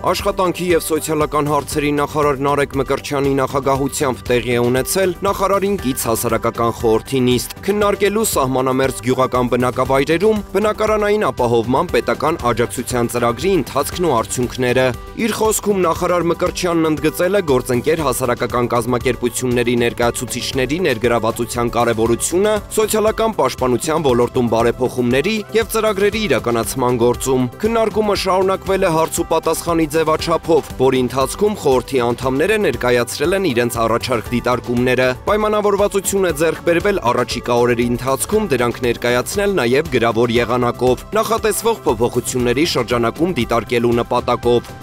Աշխատանքի և սոցիալական հարցերի նախարար Նարեկ Մկրտչյանի նախագահությամբ տեղի է ունեցել նախարարին կից հասարակական խորհրդի նիստ, քննարկելու սահմանամերձ գյուղական բնակավայրերում բնակարանային ապահովման պետական աջակցության ծրագրի ընթացքն ու արդյունքները։ Իր խոսքում նախարար Մկրտչյանն ընդգծել է գործընկեր հասարակական կազմակերպությունների ներկայացուցիչների ներգրավվածության կարևորությունը սոցիալական պաշտպանության ոլորտում բարեփոխումների և ծրագրերի իրականացման գործում։ Քննարկումը շարունակվել է հարց ու պատասխանի ձևաչափով, որի ընթացքում խորհրդի անդամները ներկայացրել են իրենց առաջարկ դիտարկումները։ Պայմանավորվածություն է ձեռք բերվել առաջիկա օրերի ընթացքում դրանք ներկայացնել նաև գրավոր եղանակով, նախատեսվող փոփոխությունների շրջանակում դիտարկելու նպատակով։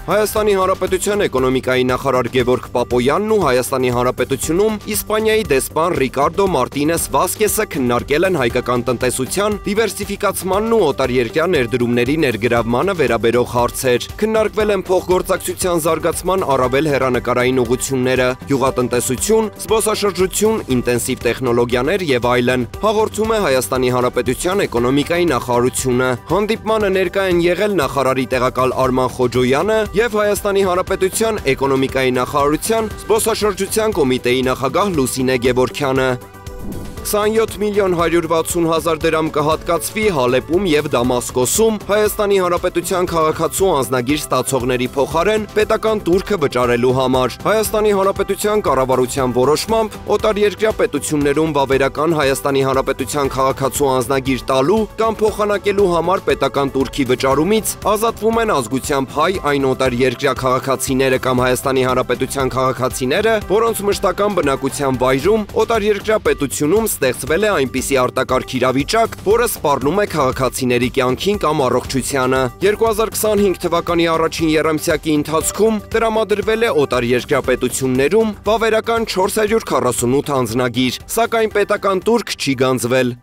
Հայաստանի Հանրապետության էկոնոմիկայի նախարար Գևորգ Պապոյանն ու Հայաստանի Հանրապետությունում Իսպանիայի դեսպան Ռիկարդո Մարտինես Վասկեսը քննարկել են հայկական տնտեսության դիվերսիֆիկացմանն ու օտարերկրյա ներդրումների ներգրավմանը վերաբերող հարցեր։ Քննարկվել են փոխգործակցության զարգացման առավել հեռանկարային ուղղությունները, գյուղատնտեսություն, զբոսաշրջություն, ինտենսիվ տեխնոլոգիաներ եւ այլն, հաղորդում է Հայաստանի Հանրապետության էկոնոմիկայի նախարարությունը։ Հանդիպմանը ներկա են եղել նախարարի տեղակալ Արման Խոջոյանը և Հայաստանի Հանրապետության էկոնոմիկայի նախարարության զբոսաշրջության կոմիտեի նախագահ Լուսինե Գևորգյանը։ 27 միլիոն 160 հազար դրամ կհատկացվի Հալեպում և Դամասկոսում Հայաստանի Հանրապետության քաղաքացու անձնագիր ստացողների փոխարեն պետական տուրքը վճարելու համար։ Հայաստանի Հանրապետության կառավարության որոշմամբ օտարերկրյա պետություններում վավերական Հայաստանի Հանրապետության քաղաքացու անձնագիր տալու կամ փոխանակելու համար պետական տուրքի վճարումից ազատվում են ազգությամբ հայ այն օտարերկրյա քաղաքացիները կամ Հայաստանի Հանրապետության քաղաքացիները, որոնց մշտական բնակության վայրում օտարերկրյա պետությունում ստեղծվել է այնպիսի արտակարգ իրավիճակ, որը սպառնում է քաղաքացիների կյանքին կամ առողջությանը։ 2025 թվականի առաջին եռամսյակի ընթացքում տրամադրվել է օտարերկրյա պետություններում վավերական 448 անձնագիր, սակայն պետական տուրք չի գանձվել։